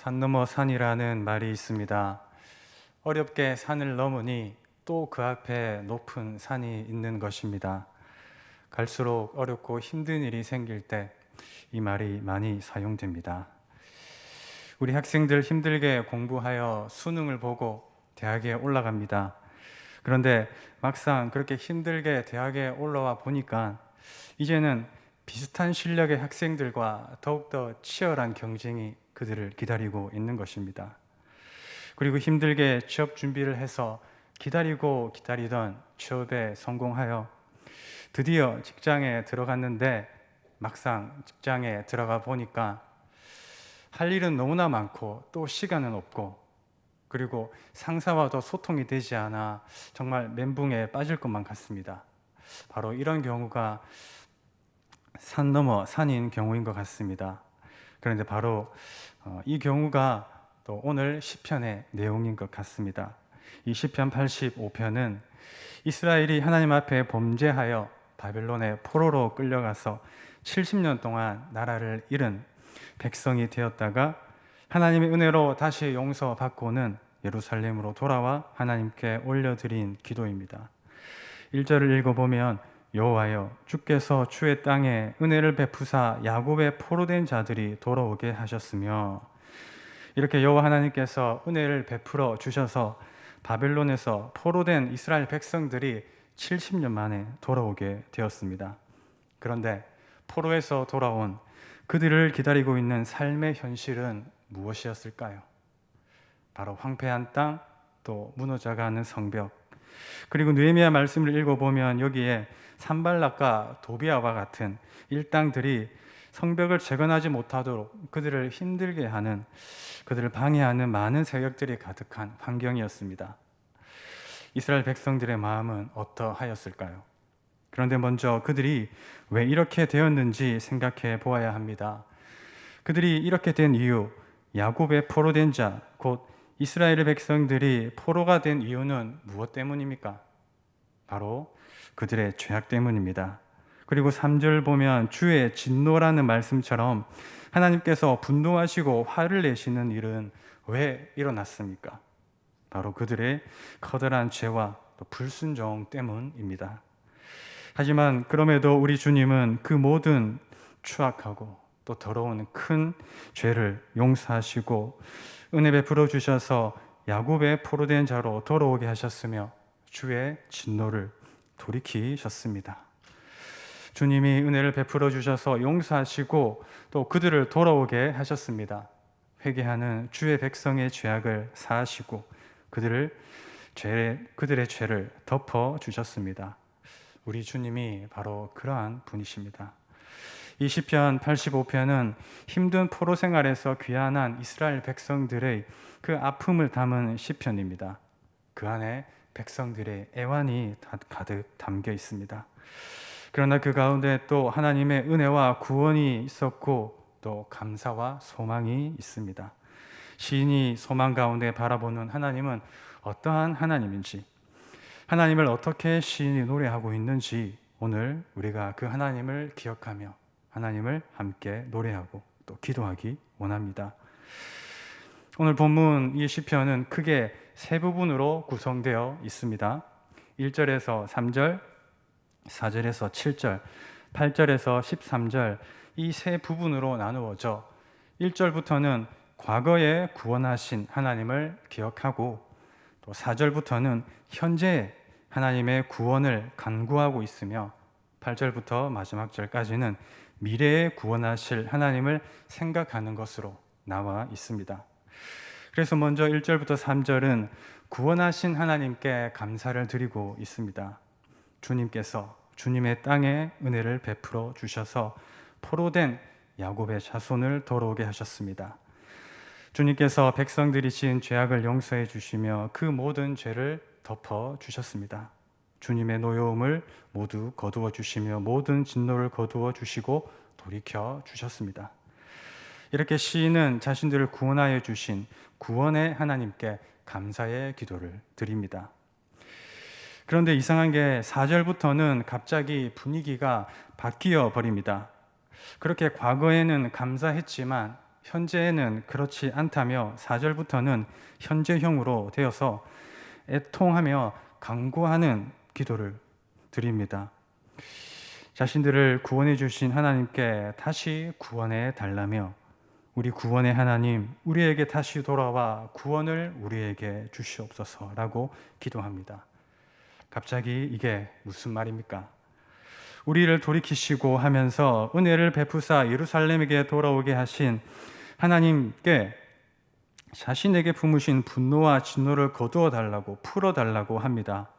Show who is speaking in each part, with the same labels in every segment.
Speaker 1: 산 넘어 산이라는 말이 있습니다. 어렵게 산을 넘으니 또 그 앞에 높은 산이 있는 것입니다. 갈수록 어렵고 힘든 일이 생길 때 이 말이 많이 사용됩니다. 우리 학생들 힘들게 공부하여 수능을 보고 대학에 올라갑니다. 그런데 막상 그렇게 힘들게 대학에 올라와 보니까 이제는 비슷한 실력의 학생들과 더욱더 치열한 경쟁이 그들을 기다리고 있는 것입니다. 그리고 힘들게 취업 준비를 해서 기다리고 기다리던 취업에 성공하여 드디어 직장에 들어갔는데 막상 직장에 들어가 보니까 할 일은 너무나 많고 또 시간은 없고, 그리고 상사와도 소통이 되지 않아 정말 멘붕에 빠질 것만 같습니다. 바로 이런 경우가 산 넘어 산인 경우인 것 같습니다. 그런데 바로 이 경우가 또 오늘 시편의 내용인 것 같습니다. 이 시편 85편은 이스라엘이 하나님 앞에 범죄하여 바벨론의 포로로 끌려가서 70년 동안 나라를 잃은 백성이 되었다가 하나님의 은혜로 다시 용서받고는 예루살렘으로 돌아와 하나님께 올려드린 기도입니다. 1절을 읽어보면 여호와여, 주께서 주의 땅에 은혜를 베푸사 야곱의 포로된 자들이 돌아오게 하셨으며, 이렇게 여호와 하나님께서 은혜를 베풀어 주셔서 바벨론에서 포로된 이스라엘 백성들이 70년 만에 돌아오게 되었습니다. 그런데 포로에서 돌아온 그들을 기다리고 있는 삶의 현실은 무엇이었을까요? 바로 황폐한 땅, 또 무너져가는 성벽, 그리고 느헤미야 말씀을 읽어보면 여기에 산발락과 도비아와 같은 일당들이 성벽을 재건하지 못하도록 그들을 힘들게 하는, 그들을 방해하는 많은 세력들이 가득한 환경이었습니다. 이스라엘 백성들의 마음은 어떠하였을까요? 그런데 먼저 그들이 왜 이렇게 되었는지 생각해 보아야 합니다. 그들이 이렇게 된 이유, 야곱의 포로된 자, 곧 이스라엘의 백성들이 포로가 된 이유는 무엇 때문입니까? 바로 그들의 죄악 때문입니다. 그리고 3절 보면 주의 진노라는 말씀처럼 하나님께서 분노하시고 화를 내시는 일은 왜 일어났습니까? 바로 그들의 커다란 죄와 또 불순종 때문입니다. 하지만 그럼에도 우리 주님은 그 모든 추악하고 또 더러운 큰 죄를 용서하시고 은혜 베풀어 주셔서 야곱의 포로된 자로 돌아오게 하셨으며 주의 진노를 돌이키셨습니다. 주님이 은혜를 베풀어 주셔서 용서하시고 또 그들을 돌아오게 하셨습니다. 회개하는 주의 백성의 죄악을 사하시고 그들의 죄를 덮어 주셨습니다. 우리 주님이 바로 그러한 분이십니다. 이 시편 85편은 힘든 포로 생활에서 귀환한 이스라엘 백성들의 그 아픔을 담은 시편입니다. 그 안에 백성들의 애환이 가득 담겨 있습니다. 그러나 그 가운데 또 하나님의 은혜와 구원이 있었고 또 감사와 소망이 있습니다. 시인이 소망 가운데 바라보는 하나님은 어떠한 하나님인지, 하나님을 어떻게 시인이 노래하고 있는지 오늘 우리가 그 하나님을 기억하며 하나님을 함께 노래하고 또 기도하기 원합니다. 오늘 본문 이 시편은 크게 세 부분으로 구성되어 있습니다. 1절에서 3절, 4절에서 7절, 8절에서 13절, 이 세 부분으로 나누어져 1절부터는 과거에 구원하신 하나님을 기억하고 또 4절부터는 현재 하나님의 구원을 간구하고 있으며 8절부터 마지막 절까지는 미래에 구원하실 하나님을 생각하는 것으로 나와 있습니다. 그래서 먼저 1절부터 3절은 구원하신 하나님께 감사를 드리고 있습니다. 주님께서 주님의 땅에 은혜를 베풀어 주셔서 포로된 야곱의 자손을 돌아오게 하셨습니다. 주님께서 백성들이 지은 죄악을 용서해 주시며 그 모든 죄를 덮어 주셨습니다. 주님의 노여움을 모두 거두어 주시며 모든 진노를 거두어 주시고 돌이켜 주셨습니다. 이렇게 시인은 자신들을 구원하여 주신 구원의 하나님께 감사의 기도를 드립니다. 그런데 이상한 게 4절부터는 갑자기 분위기가 바뀌어 버립니다. 그렇게 과거에는 감사했지만 현재는 그렇지 않다며 4절부터는 현재형으로 되어서 애통하며 간구하는 기도를 드립니다. 자신들을 구원해 주신 하나님께 다시 구원해 달라며 우리 구원의 하나님, 우리에게 다시 돌아와 구원을 우리에게 주시옵소서라고 기도합니다. 갑자기 이게 무슨 말입니까? 우리를 돌이키시고 하면서 은혜를 베푸사 예루살렘에게 돌아오게 하신 하나님께 자신에게 품으신 분노와 진노를 거두어 달라고, 풀어 달라고 합니다.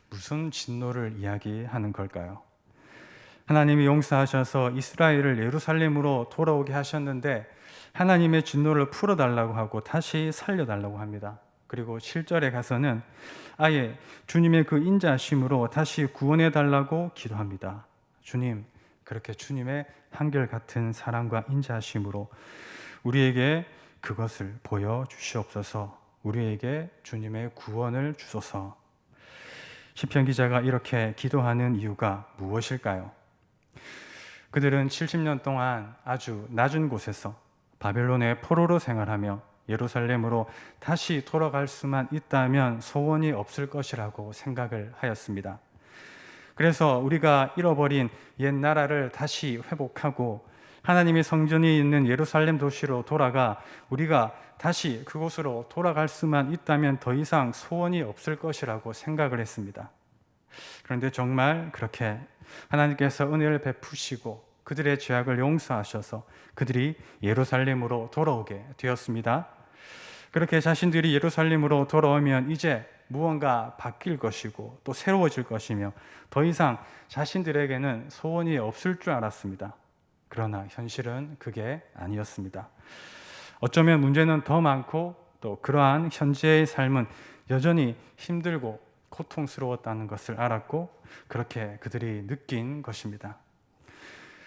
Speaker 1: 무슨 진노를 이야기하는 걸까요? 하나님이 용서하셔서 이스라엘을 예루살렘으로 돌아오게 하셨는데 하나님의 진노를 풀어달라고 하고 다시 살려달라고 합니다. 그리고 7절에 가서는 아예 주님의 그 인자하심으로 다시 구원해달라고 기도합니다. 주님, 그렇게 주님의 한결같은 사랑과 인자하심으로 우리에게 그것을 보여주시옵소서. 우리에게 주님의 구원을 주소서. 시편 기자가 이렇게 기도하는 이유가 무엇일까요? 그들은 70년 동안 아주 낮은 곳에서 바벨론의 포로로 생활하며 예루살렘으로 다시 돌아갈 수만 있다면 소원이 없을 것이라고 생각을 하였습니다. 그래서 우리가 잃어버린 옛 나라를 다시 회복하고 하나님의 성전이 있는 예루살렘 도시로 돌아가 우리가 다시 그곳으로 돌아갈 수만 있다면 더 이상 소원이 없을 것이라고 생각을 했습니다. 그런데 정말 그렇게 하나님께서 은혜를 베푸시고 그들의 죄악을 용서하셔서 그들이 예루살렘으로 돌아오게 되었습니다. 그렇게 자신들이 예루살렘으로 돌아오면 이제 무언가 바뀔 것이고 또 새로워질 것이며 더 이상 자신들에게는 소원이 없을 줄 알았습니다. 그러나 현실은 그게 아니었습니다. 어쩌면 문제는 더 많고 또 그러한 현재의 삶은 여전히 힘들고 고통스러웠다는 것을 알았고 그렇게 그들이 느낀 것입니다.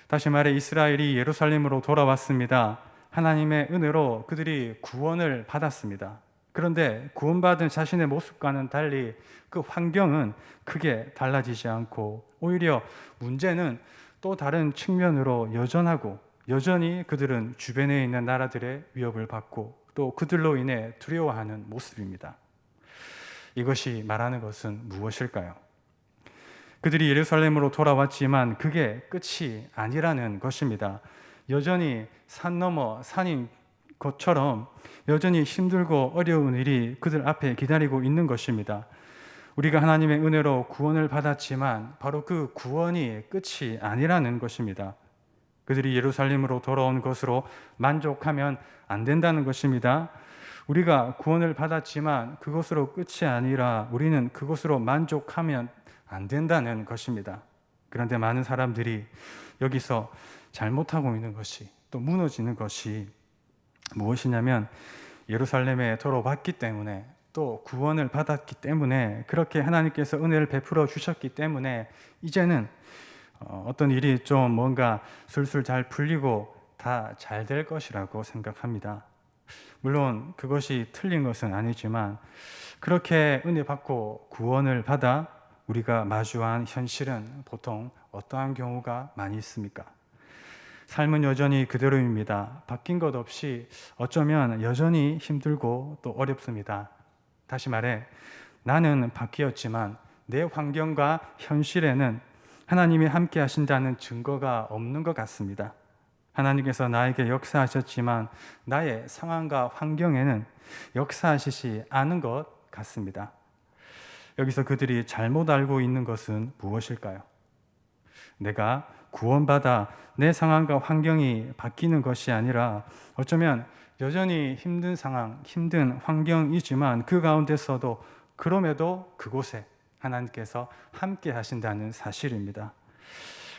Speaker 1: 다시 말해 이스라엘이 예루살렘으로 돌아왔습니다. 하나님의 은혜로 그들이 구원을 받았습니다. 그런데 구원받은 자신의 모습과는 달리 그 환경은 크게 달라지지 않고 오히려 문제는 또 다른 측면으로 여전하고 여전히 그들은 주변에 있는 나라들의 위협을 받고 또 그들로 인해 두려워하는 모습입니다. 이것이 말하는 것은 무엇일까요? 그들이 예루살렘으로 돌아왔지만 그게 끝이 아니라는 것입니다. 여전히 산 너머 산인 것처럼 여전히 힘들고 어려운 일이 그들 앞에 기다리고 있는 것입니다. 우리가 하나님의 은혜로 구원을 받았지만 바로 그 구원이 끝이 아니라는 것입니다. 그들이 예루살렘으로 돌아온 것으로 만족하면 안 된다는 것입니다. 우리가 구원을 받았지만 그것으로 끝이 아니라 우리는 그것으로 만족하면 안 된다는 것입니다. 그런데 많은 사람들이 여기서 잘못하고 있는 것이 또 무너지는 것이 무엇이냐면 예루살렘에 돌아왔기 때문에 또 구원을 받았기 때문에 그렇게 하나님께서 은혜를 베풀어 주셨기 때문에 이제는 어떤 일이 좀 뭔가 술술 잘 풀리고 다 잘 될 것이라고 생각합니다. 물론 그것이 틀린 것은 아니지만 그렇게 은혜 받고 구원을 받아 우리가 마주한 현실은 보통 어떠한 경우가 많이 있습니까? 삶은 여전히 그대로입니다. 바뀐 것 없이 어쩌면 여전히 힘들고 또 어렵습니다. 다시 말해 나는 바뀌었지만 내 환경과 현실에는 하나님이 함께 하신다는 증거가 없는 것 같습니다. 하나님께서 나에게 역사하셨지만 나의 상황과 환경에는 역사하시지 않은 것 같습니다. 여기서 그들이 잘못 알고 있는 것은 무엇일까요? 내가 구원받아 내 상황과 환경이 바뀌는 것이 아니라 어쩌면 여전히 힘든 상황, 힘든 환경이지만 그 가운데서도 그럼에도 그곳에 하나님께서 함께 하신다는 사실입니다.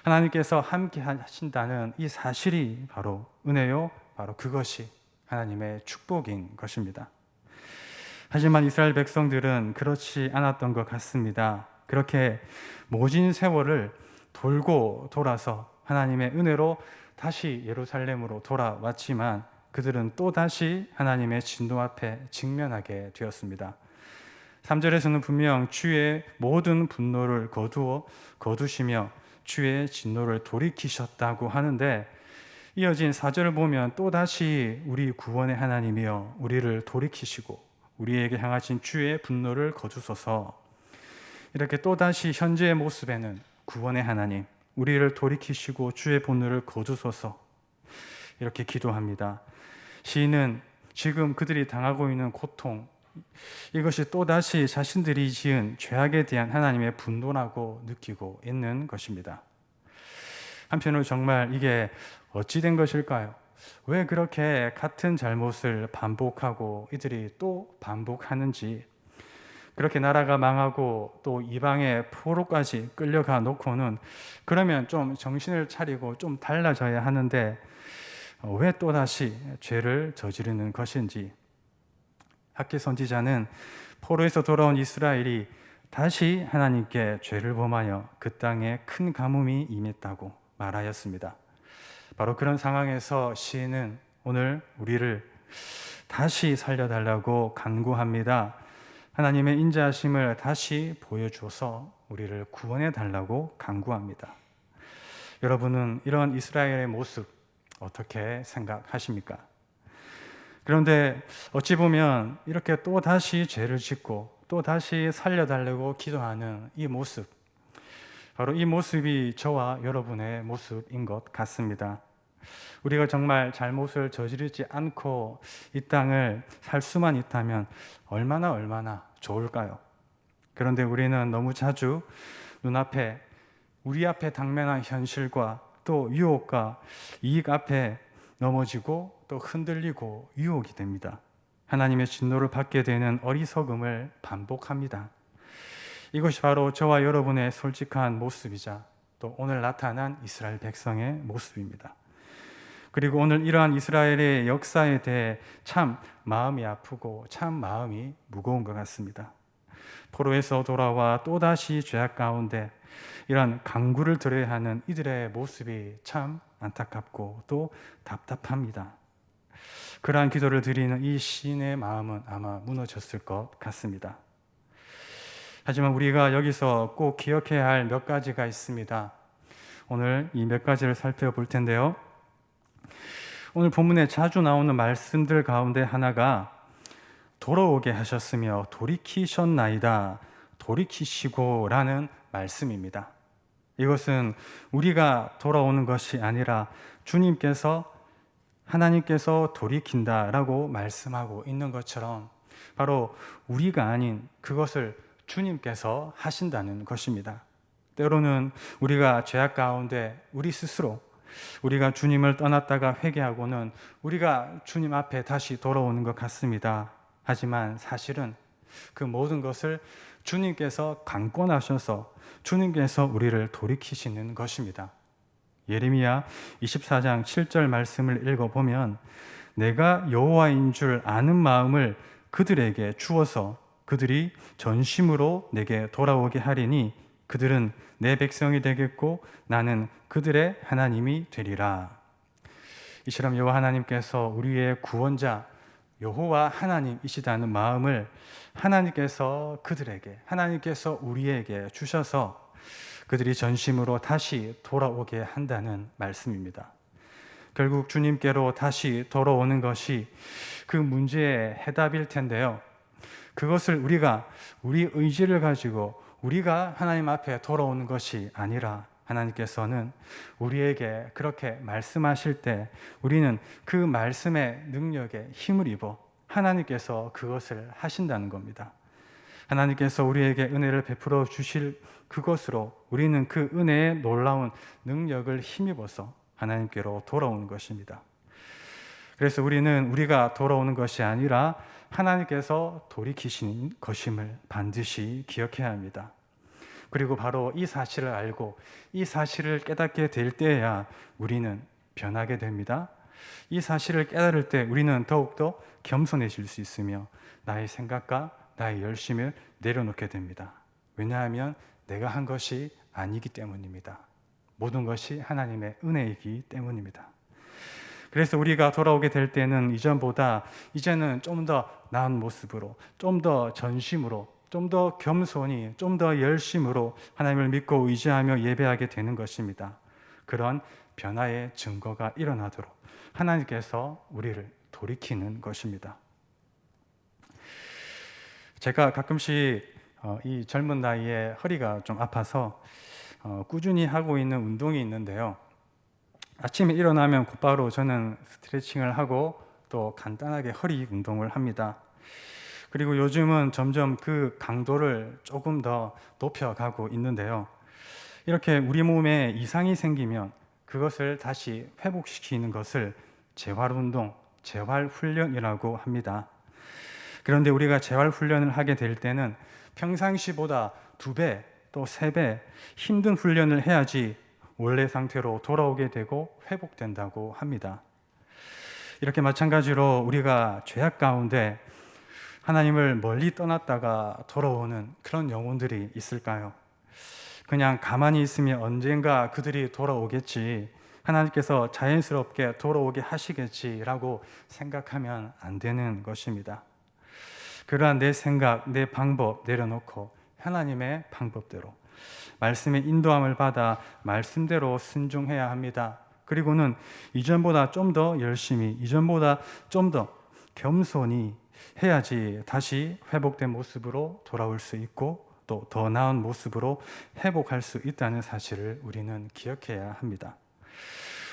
Speaker 1: 하나님께서 함께 하신다는 이 사실이 바로 은혜요, 바로 그것이 하나님의 축복인 것입니다. 하지만 이스라엘 백성들은 그렇지 않았던 것 같습니다. 그렇게 모진 세월을 돌고 돌아서 하나님의 은혜로 다시 예루살렘으로 돌아왔지만 그들은 또다시 하나님의 진노 앞에 직면하게 되었습니다. 3절에서는 분명 주의 모든 분노를 거두시며 주의 진노를 돌이키셨다고 하는데 이어진 4절을 보면 또다시 우리 구원의 하나님이여 우리를 돌이키시고 우리에게 향하신 주의 분노를 거두소서. 이렇게 또다시 현재의 모습에는 구원의 하나님, 우리를 돌이키시고 주의 분노를 거두소서, 이렇게 기도합니다. 시인은 지금 그들이 당하고 있는 고통, 이것이 또다시 자신들이 지은 죄악에 대한 하나님의 분노라고 느끼고 있는 것입니다. 한편으로 정말 이게 어찌 된 것일까요? 왜 그렇게 같은 잘못을 반복하고 이들이 또 반복하는지, 그렇게 나라가 망하고 또 이방의 포로까지 끌려가 놓고는 그러면 좀 정신을 차리고 좀 달라져야 하는데 왜 또다시 죄를 저지르는 것인지, 학개 선지자는 포로에서 돌아온 이스라엘이 다시 하나님께 죄를 범하여 그 땅에 큰 가뭄이 임했다고 말하였습니다. 바로 그런 상황에서 시인은 오늘 우리를 다시 살려달라고 간구합니다. 하나님의 인자하심을 다시 보여주어서 우리를 구원해 달라고 간구합니다. 여러분은 이런 이스라엘의 모습 어떻게 생각하십니까? 그런데 어찌 보면 이렇게 또 다시 죄를 짓고 또 다시 살려달라고 기도하는 이 모습, 바로 이 모습이 저와 여러분의 모습인 것 같습니다. 우리가 정말 잘못을 저지르지 않고 이 땅을 살 수만 있다면 얼마나 좋을까요? 그런데 우리는 너무 자주 눈앞에, 우리 앞에 당면한 현실과 또 유혹과 이익 앞에 넘어지고 또 흔들리고 유혹이 됩니다. 하나님의 진노를 받게 되는 어리석음을 반복합니다. 이것이 바로 저와 여러분의 솔직한 모습이자 또 오늘 나타난 이스라엘 백성의 모습입니다. 그리고 오늘 이러한 이스라엘의 역사에 대해 참 마음이 아프고 참 마음이 무거운 것 같습니다. 포로에서 돌아와 또다시 죄악 가운데 이런 강구를 들어야 하는 이들의 모습이 참 안타깝고 또 답답합니다. 그러한 기도를 드리는 이 시인의 마음은 아마 무너졌을 것 같습니다. 하지만 우리가 여기서 꼭 기억해야 할 몇 가지가 있습니다. 오늘 이 몇 가지를 살펴볼 텐데요. 오늘 본문에 자주 나오는 말씀들 가운데 하나가 돌아오게 하셨으며 돌이키셨나이다, 돌이키시고 라는 말씀입니다. 이것은 우리가 돌아오는 것이 아니라 주님께서, 하나님께서 돌이킨다라고 말씀하고 있는 것처럼 바로 우리가 아닌 그것을 주님께서 하신다는 것입니다. 때로는 우리가 죄악 가운데 우리 스스로, 우리가 주님을 떠났다가 회개하고는 우리가 주님 앞에 다시 돌아오는 것 같습니다. 하지만 사실은 그 모든 것을 주님께서 강권하셔서 주님께서 우리를 돌이키시는 것입니다. 예레미야 24장 7절 말씀을 읽어보면 내가 여호와인 줄 아는 마음을 그들에게 주어서 그들이 전심으로 내게 돌아오게 하리니 그들은 내 백성이 되겠고 나는 그들의 하나님이 되리라. 이처럼 여호와 하나님께서 우리의 구원자 여호와 하나님이시다는 마음을 하나님께서 그들에게, 하나님께서 우리에게 주셔서 그들이 전심으로 다시 돌아오게 한다는 말씀입니다. 결국 주님께로 다시 돌아오는 것이 그 문제의 해답일 텐데요. 그것을 우리가 우리 의지를 가지고 우리가 하나님 앞에 돌아오는 것이 아니라 하나님께서는 우리에게 그렇게 말씀하실 때 우리는 그 말씀의 능력에 힘을 입어 하나님께서 그것을 하신다는 겁니다. 하나님께서 우리에게 은혜를 베풀어 주실 그것으로 우리는 그 은혜의 놀라운 능력을 힘입어서 하나님께로 돌아오는 것입니다. 그래서 우리는 우리가 돌아오는 것이 아니라 하나님께서 돌이키신 것임을 반드시 기억해야 합니다. 그리고 바로 이 사실을 알고 이 사실을 깨닫게 될 때야 우리는 변하게 됩니다. 이 사실을 깨달을 때 우리는 더욱더 겸손해질 수 있으며 나의 생각과 나의 열심을 내려놓게 됩니다. 왜냐하면 내가 한 것이 아니기 때문입니다. 모든 것이 하나님의 은혜이기 때문입니다. 그래서 우리가 돌아오게 될 때는 이전보다 이제는 좀 더 나은 모습으로, 좀 더 전심으로, 좀 더 겸손히, 좀 더 열심으로 하나님을 믿고 의지하며 예배하게 되는 것입니다. 그런 변화의 증거가 일어나도록 하나님께서 우리를 돌이키는 것입니다. 제가 가끔씩 이 젊은 나이에 허리가 좀 아파서 꾸준히 하고 있는 운동이 있는데요. 아침에 일어나면 곧바로 저는 스트레칭을 하고 또 간단하게 허리 운동을 합니다. 그리고 요즘은 점점 그 강도를 조금 더 높여가고 있는데요. 이렇게 우리 몸에 이상이 생기면 그것을 다시 회복시키는 것을 재활운동, 재활훈련이라고 합니다. 그런데 우리가 재활훈련을 하게 될 때는 평상시보다 2배 또 3배 힘든 훈련을 해야지 원래 상태로 돌아오게 되고 회복된다고 합니다. 이렇게 마찬가지로 우리가 죄악 가운데 하나님을 멀리 떠났다가 돌아오는 그런 영혼들이 있을까요? 그냥 가만히 있으면 언젠가 그들이 돌아오겠지, 하나님께서 자연스럽게 돌아오게 하시겠지라고 생각하면 안 되는 것입니다. 그러한 내 생각, 내 방법 내려놓고 하나님의 방법대로 말씀의 인도함을 받아 말씀대로 순종해야 합니다. 그리고는 이전보다 좀 더 열심히, 이전보다 좀 더 겸손히 해야지 다시 회복된 모습으로 돌아올 수 있고 또 더 나은 모습으로 회복할 수 있다는 사실을 우리는 기억해야 합니다.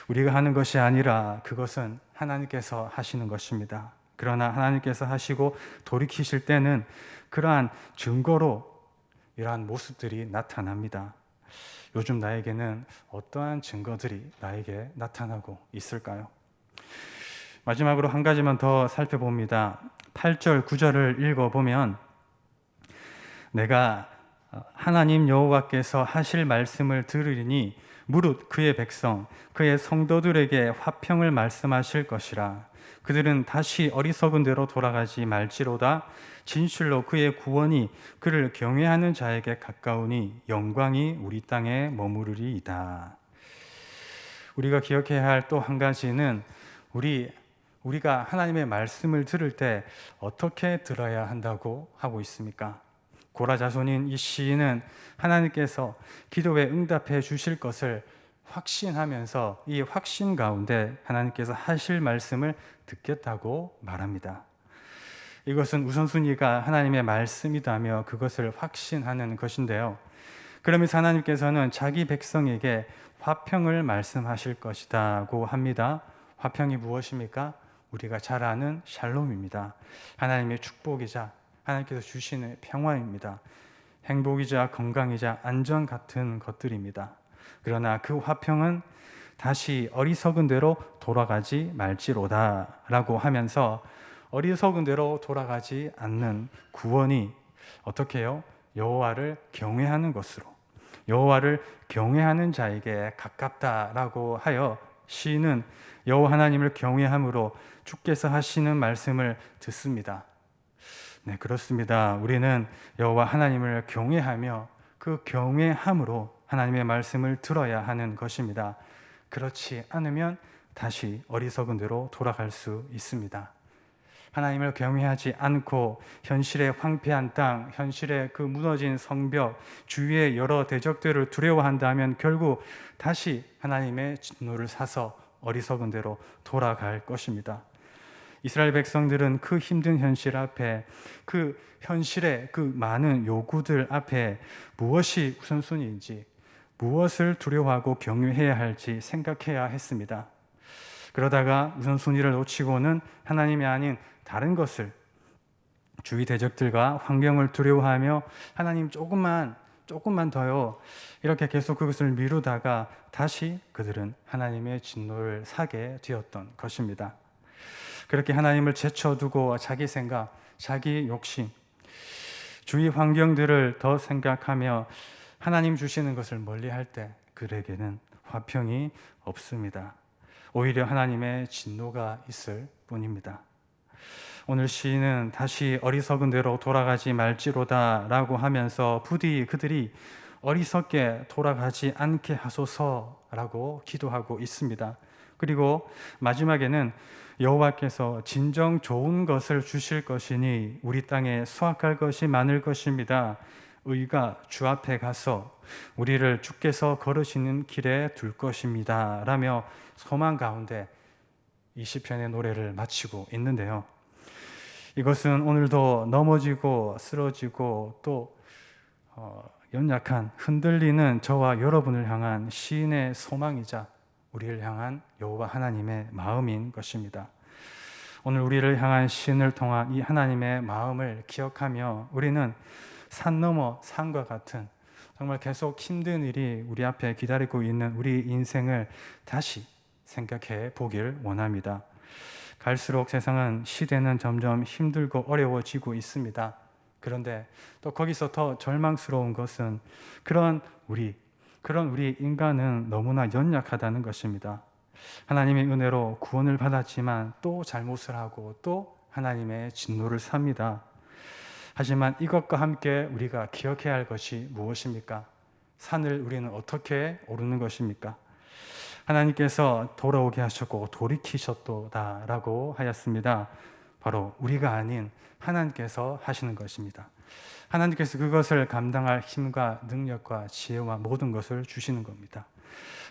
Speaker 1: 우리가 하는 것이 아니라 그것은 하나님께서 하시는 것입니다. 그러나 하나님께서 하시고 돌이키실 때는 그러한 증거로 이러한 모습들이 나타납니다. 요즘 나에게는 어떠한 증거들이 나에게 나타나고 있을까요? 마지막으로 한 가지만 더 살펴봅니다. 8절, 9절을 읽어보면 내가 하나님 여호와께서 하실 말씀을 들으리니 무릇 그의 백성, 그의 성도들에게 화평을 말씀하실 것이라. 그들은 다시 어리석은 대로 돌아가지 말지로다. 진실로 그의 구원이 그를 경외하는 자에게 가까우니 영광이 우리 땅에 머무르리이다. 우리가 기억해야 할 또 한 가지는 우리가 하나님의 말씀을 들을 때 어떻게 들어야 한다고 하고 있습니까? 고라 자손인 이 시인은 하나님께서 기도에 응답해 주실 것을 확신하면서 이 확신 가운데 하나님께서 하실 말씀을 듣겠다고 말합니다. 이것은 우선순위가 하나님의 말씀이다며 그것을 확신하는 것인데요. 그러면서 하나님께서는 자기 백성에게 화평을 말씀하실 것이라고 합니다. 화평이 무엇입니까? 우리가 잘 아는 샬롬입니다. 하나님의 축복이자 하나님께서 주시는 평화입니다. 행복이자 건강이자 안전 같은 것들입니다. 그러나 그 화평은 다시 어리석은 대로 돌아가지 말지로다 라고 하면서 어리석은 대로 돌아가지 않는 구원이 어떻게 해요? 여호와를 경외하는 것으로, 여호와를 경외하는 자에게 가깝다라고 하여 시인은 여호와 하나님을 경외함으로 주께서 하시는 말씀을 듣습니다. 네, 그렇습니다. 우리는 여호와 하나님을 경외하며 그 경외함으로 하나님의 말씀을 들어야 하는 것입니다. 그렇지 않으면 다시 어리석은 대로 돌아갈 수 있습니다. 하나님을 경외하지 않고 현실의 황폐한 땅, 현실의 그 무너진 성벽, 주위의 여러 대적들을 두려워한다면 결국 다시 하나님의 진노를 사서 어리석은 대로 돌아갈 것입니다. 이스라엘 백성들은 그 힘든 현실 앞에, 그 현실의 그 많은 요구들 앞에 무엇이 우선순위인지, 무엇을 두려워하고 경외해야 할지 생각해야 했습니다. 그러다가 우선순위를 놓치고는 하나님이 아닌 다른 것을, 주위 대적들과 환경을 두려워하며 하나님 조금만 더요, 이렇게 계속 그것을 미루다가 다시 그들은 하나님의 진노를 사게 되었던 것입니다. 그렇게 하나님을 제쳐두고 자기 생각, 자기 욕심, 주위 환경들을 더 생각하며 하나님 주시는 것을 멀리할 때 그들에게는 화평이 없습니다. 오히려 하나님의 진노가 있을 뿐입니다. 오늘 시인은 다시 어리석은 대로 돌아가지 말지로다 라고 하면서 부디 그들이 어리석게 돌아가지 않게 하소서라고 기도하고 있습니다. 그리고 마지막에는 여호와께서 진정 좋은 것을 주실 것이니 우리 땅에 수확할 것이 많을 것입니다. 의가 주 앞에 가서 우리를 주께서 걸으시는 길에 둘 것입니다 라며 소망 가운데 이 시편의 노래를 마치고 있는데요. 이것은 오늘도 넘어지고 쓰러지고 또 연약한 흔들리는 저와 여러분을 향한 시인의 소망이자 우리를 향한 여호와 하나님의 마음인 것입니다. 오늘 우리를 향한 시인을 통한 이 하나님의 마음을 기억하며 우리는 산 넘어 산과 같은 정말 계속 힘든 일이 우리 앞에 기다리고 있는 우리 인생을 다시 생각해 보길 원합니다. 갈수록 세상은 시대는 점점 힘들고 어려워지고 있습니다. 그런데 또 거기서 더 절망스러운 것은 그런 우리 인간은 너무나 연약하다는 것입니다. 하나님의 은혜로 구원을 받았지만 또 잘못을 하고 또 하나님의 진노를 삽니다. 하지만 이것과 함께 우리가 기억해야 할 것이 무엇입니까? 산을 우리는 어떻게 오르는 것입니까? 하나님께서 돌아오게 하셨고 돌이키셨도다라고 하였습니다. 바로 우리가 아닌 하나님께서 하시는 것입니다. 하나님께서 그것을 감당할 힘과 능력과 지혜와 모든 것을 주시는 겁니다.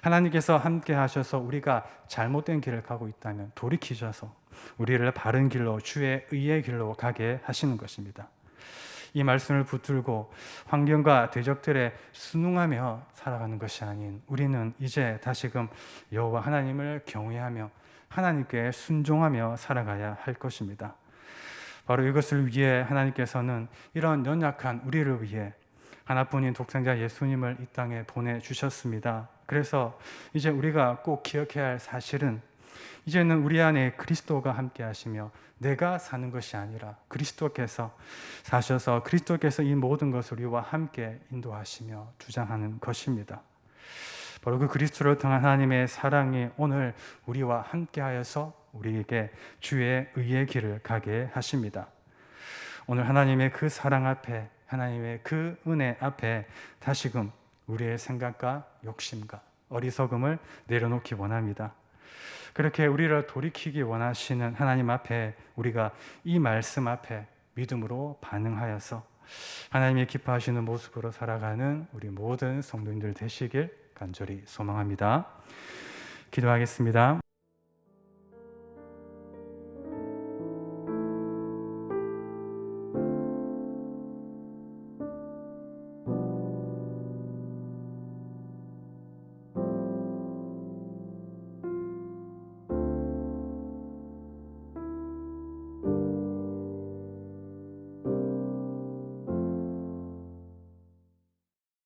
Speaker 1: 하나님께서 함께 하셔서 우리가 잘못된 길을 가고 있다면 돌이키셔서 우리를 바른 길로 주의 의의 길로 가게 하시는 것입니다. 이 말씀을 붙들고 환경과 대적들에 순응하며 살아가는 것이 아닌 우리는 이제 다시금 여호와 하나님을 경외하며 하나님께 순종하며 살아가야 할 것입니다. 바로 이것을 위해 하나님께서는 이런 연약한 우리를 위해 하나뿐인 독생자 예수님을 이 땅에 보내주셨습니다. 그래서 이제 우리가 꼭 기억해야 할 사실은 이제는 우리 안에 그리스도가 함께 하시며 내가 사는 것이 아니라 그리스도께서 사셔서 그리스도께서 이 모든 것을 우리와 함께 인도하시며 주장하는 것입니다. 바로 그 그리스도를 통한 하나님의 사랑이 오늘 우리와 함께 하여서 우리에게 주의 의의 길을 가게 하십니다. 오늘 하나님의 그 사랑 앞에 하나님의 그 은혜 앞에 다시금 우리의 생각과 욕심과 어리석음을 내려놓기 원합니다. 그렇게 우리를 돌이키기 원하시는 하나님 앞에 우리가 이 말씀 앞에 믿음으로 반응하여서 하나님이 기뻐하시는 모습으로 살아가는 우리 모든 성도님들 되시길 간절히 소망합니다. 기도하겠습니다.